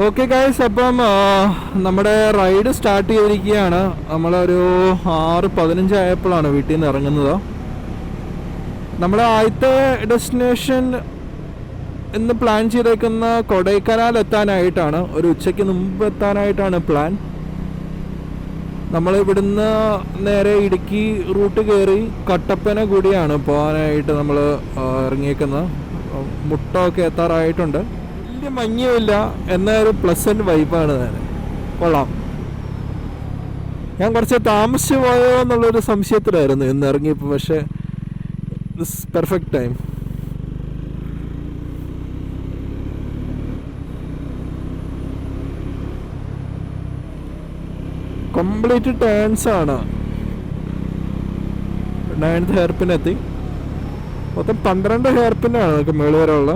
Okay guys, അപ്പം നമ്മുടെ ride start ചെയ്തിരിക്കുകയാണ്. നമ്മളൊരു 6:15 ആയപ്പോഴാണ് വീട്ടിൽ നിന്ന് ഇറങ്ങുന്നത്. നമ്മുടെ ആദ്യത്തെ ഡെസ്റ്റിനേഷൻ ഇന്ന് പ്ലാൻ ചെയ്തേക്കുന്ന കൊടൈക്കനാൽ എത്താനായിട്ടാണ്. ഒരു ഉച്ചയ്ക്ക് മുമ്പ് എത്താനായിട്ടാണ് പ്ലാൻ. നമ്മൾ ഇവിടുന്ന് നേരെ ഇടുക്കി റൂട്ട് കയറി കട്ടപ്പന കൂടിയാണ് പോകാനായിട്ട് നമ്മൾ ഇറങ്ങിയേക്കുന്നത്. മുട്ടമൊക്കെ എത്താറായിട്ടുണ്ട്. വലിയ മഞ്ഞുമില്ല, എന്നൊരു പ്ലസൻറ്റ് വൈബാണ്. തന്നെ കൊള്ളാം. ഞാൻ കുറച്ച് താമസിച്ചു പോയോ എന്നുള്ളൊരു സംശയത്തിലായിരുന്നു ഇന്ന് ഇറങ്ങിയപ്പോൾ. പക്ഷേ this perfect time. Complete turns ആണ്. 9th ഹെയർ പിൻ എത്തി. മൊത്തം 12 ഹെയർ പിന്നാണ് നമുക്ക് മേള് വരെ ഉള്ള.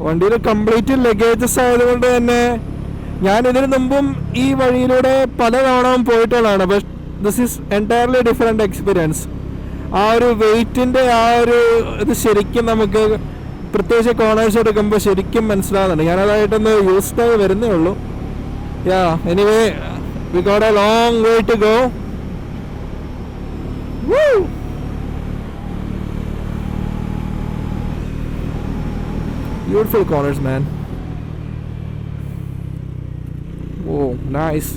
വണ്ടിയിൽ കംപ്ലീറ്റ് ലഗേജസ് ആയതുകൊണ്ട് തന്നെ ഞാൻ ഇതിനു മുമ്പും ഈ വഴിയിലൂടെ പല തവണ പോയിട്ടുള്ളതാണ്. But this is entirely different experience. ആ ഒരു വെയിറ്റിൻ്റെ ആ ഒരു ഇത് ശരിക്കും നമുക്ക് പ്രത്യേകിച്ച് കോർണേഴ്സ് എടുക്കുമ്പോൾ ശരിക്കും മനസ്സിലാകുന്നുണ്ട്. ഞാനതായിട്ടൊന്ന് യൂസ്ഡ് ആയി വരുന്നേ ഉള്ളൂ. Yeah, anyway we got a long way to go. Beautiful corners, man. Oh, nice.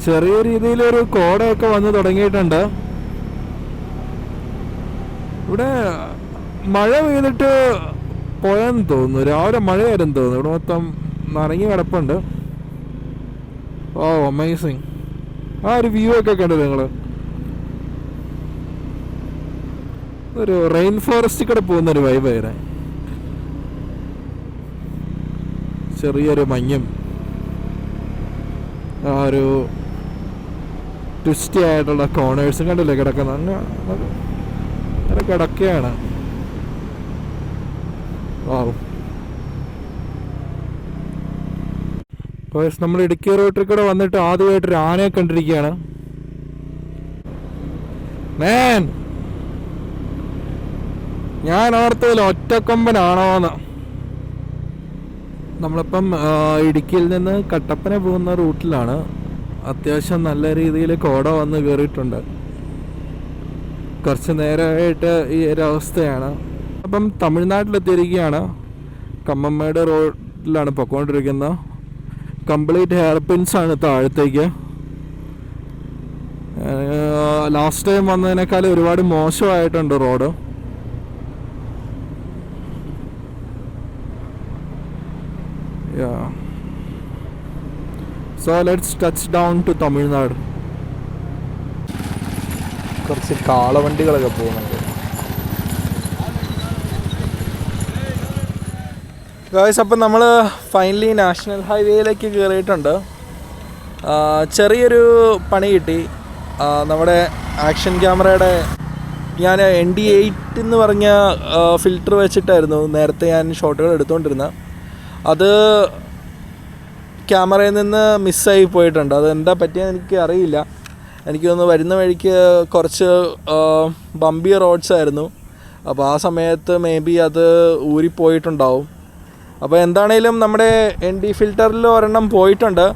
ചെറിയ രീതിയിലൊരു കോടയൊക്കെ വന്ന് തുടങ്ങിയിട്ടുണ്ട്. ഇവിടെ മഴ പെയ്തിട്ട് പോയെന്ന് തോന്നുന്നു. രാവിലെ മഴയായിരുന്നു തോന്നുന്നു. ഇവിടെ മൊത്തം നനഞ്ഞു കിടപ്പുണ്ട്. ഓ, അമേസിങ്. ആ ഒരു വ്യൂ ഒക്കെ കണ്ടത് നിങ്ങൾ? ഒരു റെയിൻ ഫോറസ്റ്റ് കൂടെ പോകുന്നൊരു വൈബായിരുന്നു. ചെറിയൊരു മഞ്ഞും ആ ഒരു ട്വിസ്റ്റി ആയിട്ടുള്ള കോർണേഴ്സും കണ്ടില്ലേ കിടക്കുന്ന അങ്ങനെ കിടക്കുകയാണ്. നമ്മൾ ഇടുക്കി റൂട്ടിൽ കൂടെ വന്നിട്ട് ആദ്യമായിട്ടൊരു ആനയെ കണ്ടിരിക്കുകയാണ്. മേൻ, ഞാൻ ഓർത്തതിൽ ഒറ്റക്കൊമ്പനാണോന്ന്. നമ്മളിപ്പം ഇടുക്കിയിൽ നിന്ന് കട്ടപ്പന പോകുന്ന റൂട്ടിലാണ്. അത്യാവശ്യം നല്ല രീതിയിൽ കോട വന്ന് കയറിയിട്ടുണ്ട്. കുറച്ച് നേരമായിട്ട് ഈ ഒരു അവസ്ഥയാണ്. അപ്പം തമിഴ്നാട്ടിലെത്തിയിരിക്കുകയാണ്. കമ്മമ്മയുടെ റോഡിലാണ് പൊയ്ക്കൊണ്ടിരിക്കുന്നത്. കംപ്ലീറ്റ് ഹെയർ പിൻസാണ് താഴത്തേക്ക്. ലാസ്റ്റ് ടൈം വന്നതിനേക്കാൾ ഒരുപാട് മോശമായിട്ടുണ്ട് road. Yeah. So let's touch down to Tamil Nadu. കുറച്ച് കാളവണ്ടികളൊക്കെ പോകുന്നുണ്ട്. ഗായ്സ്, അപ്പം നമ്മൾ ഫൈനലി നാഷണൽ ഹൈവേയിലേക്ക് കയറിയിട്ടുണ്ട്. ചെറിയൊരു പണി കിട്ടി. നമ്മുടെ ആക്ഷൻ ക്യാമറയുടെ ഞാൻ ND8 എന്ന് പറഞ്ഞ ഫിൽറ്റർ വെച്ചിട്ടായിരുന്നു നേരത്തെ ഞാൻ ഷോട്ടുകൾ എടുത്തുകൊണ്ടിരുന്നത്. അത് ക്യാമറയിൽ നിന്ന് മിസ്സായി പോയിട്ടുണ്ട്. അത് എന്താ പറ്റിയെന്ന് എനിക്ക് അറിയില്ല. എനിക്കൊന്ന് വരുന്ന വഴിക്ക് കുറച്ച് ബമ്പി റോഡ്സ് ആയിരുന്നു. അപ്പോൾ ആ സമയത്ത് മേ ബി അത് ഊരിപ്പോയിട്ടുണ്ടാവും. അപ്പോൾ എന്താണേലും നമ്മുടെ ND ഫിൽറ്ററിൽ ഒരെണ്ണം പോയിട്ടുണ്ട്.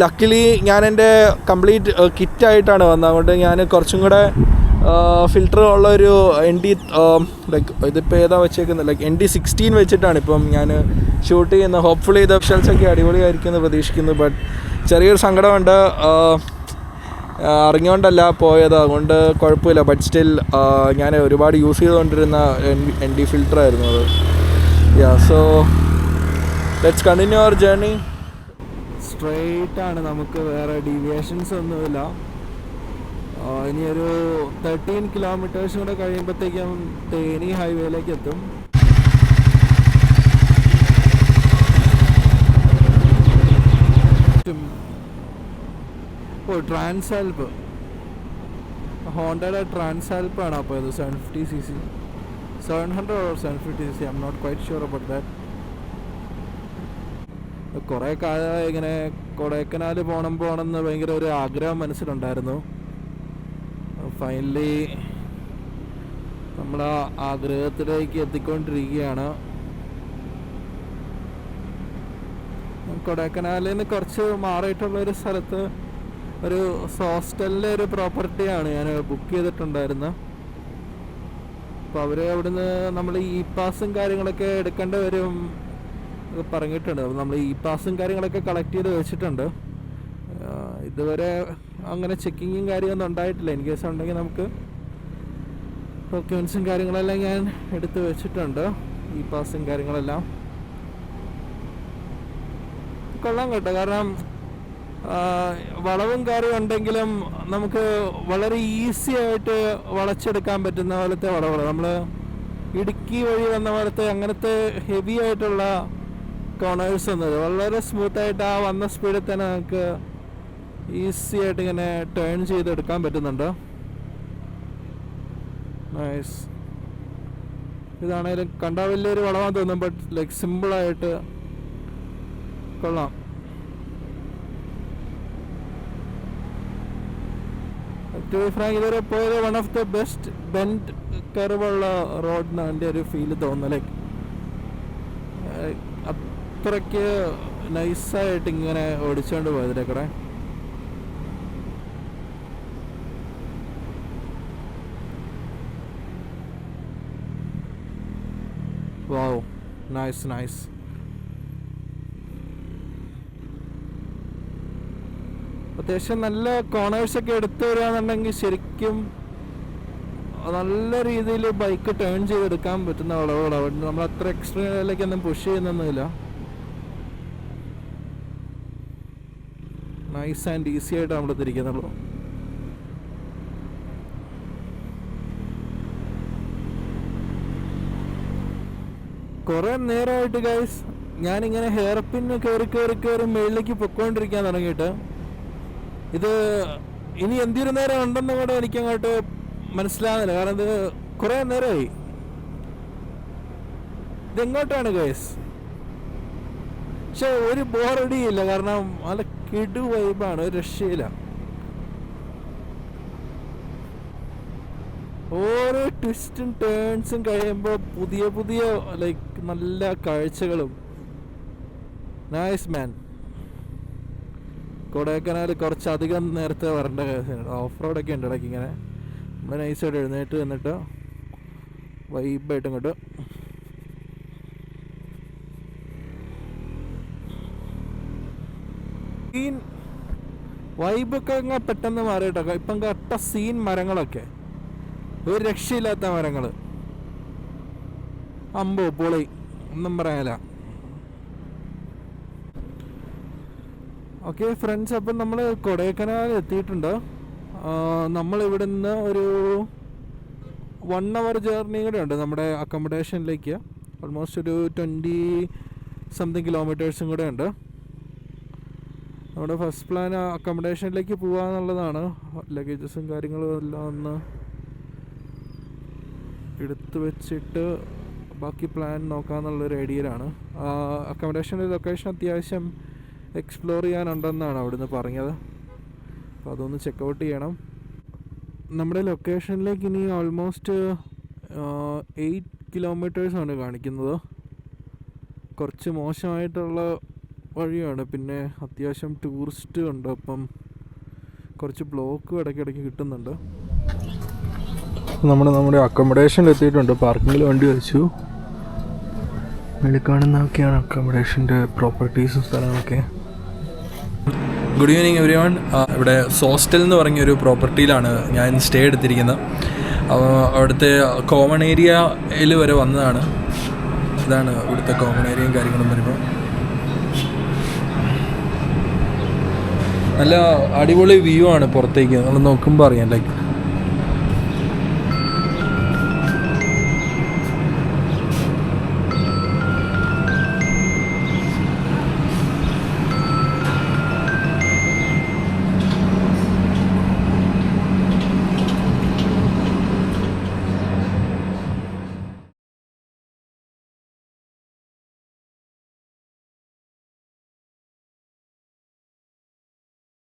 ലക്കിലി ഞാൻ എൻ്റെ കംപ്ലീറ്റ് കിറ്റായിട്ടാണ് വന്നത്. അതുകൊണ്ട് ഞാൻ കുറച്ചും കൂടെ ഫിൽറ്റർ ഉള്ളൊരു ND ലൈക്ക് ഇതിപ്പോൾ ഏതാ വെച്ചേക്കുന്നത്, ലൈക്ക് ND16 വെച്ചിട്ടാണ് ഇപ്പം ഞാൻ ഷൂട്ട് ചെയ്യുന്നത്. ഹോപ്പ്ഫുള്ളി ഇത് വിഷ്വൽസൊക്കെ അടിപൊളിയായിരിക്കും എന്ന് പ്രതീക്ഷിക്കുന്നു. ബട്ട് ചെറിയൊരു സങ്കടമുണ്ട്. അറിഞ്ഞുകൊണ്ടല്ല പോയത്, അതുകൊണ്ട് കുഴപ്പമില്ല. ബട്ട് സ്റ്റിൽ ഞാൻ ഒരുപാട് യൂസ് ചെയ്തുകൊണ്ടിരുന്ന ND ഫിൽറ്ററായിരുന്നു അത്. Yeah, so let's continue our journey. Straight ആണ്, നമുക്ക് വേറെ ഡീവിയേഷൻസ് ഒന്നുമില്ല. ഇനിയൊരു 13 കിലോമീറ്റേഴ്സ് കൂടെ കഴിയുമ്പോഴത്തേക്കും തേനി ഹൈവേയിലേക്ക് എത്തും. അപ്പോൾ ട്രാൻസാൽപ്പ്, ഹോണ്ടയുടെ ട്രാൻസാൽപ്പാണ് അപ്പോൾ ഇത് 750cc, 700 or 750cc, I am not quite sure about that. കുറേ കാലമായി ഇങ്ങനെ കൊടൈക്കനാൽ പോകണമെന്ന് ഭയങ്കര ഒരു ആഗ്രഹം മനസ്സിലുണ്ടായിരുന്നു. ഫൈനലി നമ്മൾ ആ ആഗ്രഹത്തിലേക്ക് എത്തിക്കൊണ്ടിരിക്കുകയാണ്. കൊടൈക്കനാലിൽ നിന്ന് കുറച്ച് മാറിയിട്ടുള്ളൊരു സ്ഥലത്ത് ഒരു ഹോസ്റ്റലിലെ ഒരു പ്രോപ്പർട്ടിയാണ് ഞാൻ ബുക്ക് ചെയ്തിട്ടുണ്ടായിരുന്നത്. അപ്പോൾ അവർ അവിടുന്ന് നമ്മൾ ഈ പാസും കാര്യങ്ങളൊക്കെ എടുക്കേണ്ടി വരും പറഞ്ഞിട്ടുണ്ട്. അപ്പോൾ നമ്മൾ ഈ പാസും കാര്യങ്ങളൊക്കെ കളക്ട് ചെയ്ത് വെച്ചിട്ടുണ്ട്. ഇതുവരെ അങ്ങനെ ചെക്കിങ്ങും കാര്യമൊന്നും ഉണ്ടായിട്ടില്ല. ഇൻ കേസ് ഉണ്ടെങ്കിൽ നമുക്ക് ഡോക്യുമെൻസും കാര്യങ്ങളെല്ലാം ഞാൻ എടുത്ത് വെച്ചിട്ടുണ്ട്. ഈ പാസും കാര്യങ്ങളെല്ലാം കൊള്ളാം കേട്ടോ. കാരണം വളവും കാര്യവും ഉണ്ടെങ്കിലും നമുക്ക് വളരെ ഈസി ആയിട്ട് വളച്ചെടുക്കാൻ പറ്റുന്ന പോലത്തെ വളവുകൾ, നമ്മൾ ഇടുക്കി വഴി വന്ന പോലത്തെ അങ്ങനത്തെ ഹെവി ആയിട്ടുള്ള കോർണേഴ്സ് ഒന്നും വളരെ സ്മൂത്തായിട്ട് ആ വന്ന സ്പീഡിൽ തന്നെ നമുക്ക് ഈസി ആയിട്ട് ഇങ്ങനെ ടേൺ ചെയ്തെടുക്കാൻ പറ്റുന്നുണ്ട്. നൈസ്. ഇതാണേലും കണ്ടാൽ വലിയൊരു വളവാന്ന് തോന്നും, ബട്ട് ലൈക്ക് സിമ്പിളായിട്ട് കൊള്ളാം. ടു ബി ഫ്രാങ്ക് ഇതുവരെ പോയത് one of the best bend കർവുള്ള റോഡിനാണ് എൻ്റെ ഒരു ഫീല് തോന്നുന്നത്. ലൈക്ക് അത്രയ്ക്ക് നൈസായിട്ട് ഇങ്ങനെ ഓടിച്ചുകൊണ്ട് പോയതിലേക്കൂടെ. വാവ്, നൈസ് നൈസ്. അത്യാവശ്യം നല്ല കോർണേഴ്സൊക്കെ എടുത്തു വരികയാണെന്നുണ്ടെങ്കിൽ ശരിക്കും നല്ല രീതിയിൽ ബൈക്ക് ടേൺ ചെയ്തെടുക്കാൻ പറ്റുന്ന വളവുകളാണ്. നമ്മൾ അത്ര എക്സ്ട്രീമിലേക്കൊന്നും പുഷ് ചെയ്യുന്നൊന്നുമില്ല. നൈസ് ആൻഡ് ഈസി ആയിട്ട് നമ്മൾ തിരിക്കുന്നുള്ളൂ. കുറേ നേരമായിട്ട് ഗൈസ് ഞാനിങ്ങനെ ഹെയർ പിന്ന് കയറി മേളിലേക്ക് പൊക്കോണ്ടിരിക്കാൻ തുടങ്ങിയിട്ട് ഇത് ഇനി എന്തൊരു നേരം ഉണ്ടെന്നും കൂടെ എനിക്കങ്ങോട്ട് മനസ്സിലാകുന്നില്ല. കാരണം ഇത് കുറേ നേരമായി. ഇതെങ്ങോട്ടാണ് ഗൈസ്? പക്ഷെ ഒരു ബോറടിയില്ല, കാരണം നല്ല കിടു വൈബാണ്, ഒരു രക്ഷയില്ല. ഓരോ ട്വിസ്റ്റും ടേൺസും കഴിയുമ്പോൾ പുതിയ പുതിയ ലൈക്ക് നല്ല കാഴ്ചകളും. നൈസ് മാൻ. കൊടൈക്കനാൽ കുറച്ചധികം നേരത്തെ വരേണ്ട കേസാണ്. ഓഫ് റോഡൊക്കെ ഉണ്ട് ഇടയ്ക്ക്. ഇങ്ങനെ നമ്മൾ നൈസായിട്ട് എഴുന്നേറ്റ് നിന്നിട്ട് വൈബായിട്ട് ഇങ്ങോട്ട് സീൻ വൈബൊക്കെ അങ്ങ് പെട്ടെന്ന് മാറിയിട്ടോ. ഇപ്പം കട്ട സീൻ മരങ്ങളൊക്കെ, ഒരു രക്ഷയില്ലാത്ത മരങ്ങൾ. അമ്പോ പൊളി, ഒന്നും പറയാനില്ല. ഓക്കെ ഫ്രണ്ട്സ്, അപ്പം നമ്മൾ കൊടൈക്കനാൽ എത്തിയിട്ടുണ്ട്. നമ്മളിവിടെ നിന്ന് ഒരു 1 hour ജേർണി കൂടെ ഉണ്ട് നമ്മുടെ അക്കോമഡേഷനിലേക്ക്. ഓൾമോസ്റ്റ് ഒരു 20-something കിലോമീറ്റേഴ്സും കൂടെ ഉണ്ട്. നമ്മുടെ ഫസ്റ്റ് പ്ലാൻ അക്കോമഡേഷനിലേക്ക് പോകാമെന്നുള്ളതാണ്. ലഗേജസും കാര്യങ്ങളും എല്ലാം ഒന്ന് എടുത്തു വെച്ചിട്ട് ബാക്കി പ്ലാൻ നോക്കാമെന്നുള്ളൊരു ഐഡിയയിലാണ്. അക്കോമഡേഷൻ്റെ ലൊക്കേഷൻ അത്യാവശ്യം എക്സ്പ്ലോർ ചെയ്യാനുണ്ടെന്നാണ് അവിടുന്ന് പറഞ്ഞത്. അപ്പോൾ അതൊന്ന് ചെക്കൗട്ട് ചെയ്യണം. നമ്മുടെ ലൊക്കേഷനിലേക്ക് ഇനി ഓൾമോസ്റ്റ് 8 കിലോമീറ്റേഴ്സാണ് കാണിക്കുന്നത്. കുറച്ച് മോശമായിട്ടുള്ള വഴിയാണ്, പിന്നെ അത്യാവശ്യം ടൂറിസ്റ്റ് ഉണ്ട്. അപ്പം കുറച്ച് ബ്ലോക്കും ഇടയ്ക്കിടയ്ക്ക് കിട്ടുന്നുണ്ട്. നമ്മുടെ അക്കോമഡേഷനിൽ എത്തിയിട്ടുണ്ട്. പാർക്കിങ്ങിൽ വണ്ടി വെച്ചു. വെളി കാണുന്നതൊക്കെയാണ് അക്കോമഡേഷൻ്റെ പ്രോപ്പർട്ടീസും സ്ഥലങ്ങളൊക്കെ. Good evening every one. ഇവിടെ സോസ്റ്റൽ എന്ന് പറഞ്ഞൊരു പ്രോപ്പർട്ടിയിലാണ് ഞാൻ സ്റ്റേ എടുത്തിരിക്കുന്നത്. അവിടുത്തെ കോമൺ ഏരിയയിൽ വരെ വന്നതാണ്. ഇതാണ് ഇവിടുത്തെ കോമൺ ഏരിയയും കാര്യങ്ങളും വരുമ്പോൾ. നല്ല അടിപൊളി വ്യൂ ആണ് പുറത്തേക്ക്. നമ്മൾ നോക്കുമ്പോൾ അറിയാം, ലൈക്ക്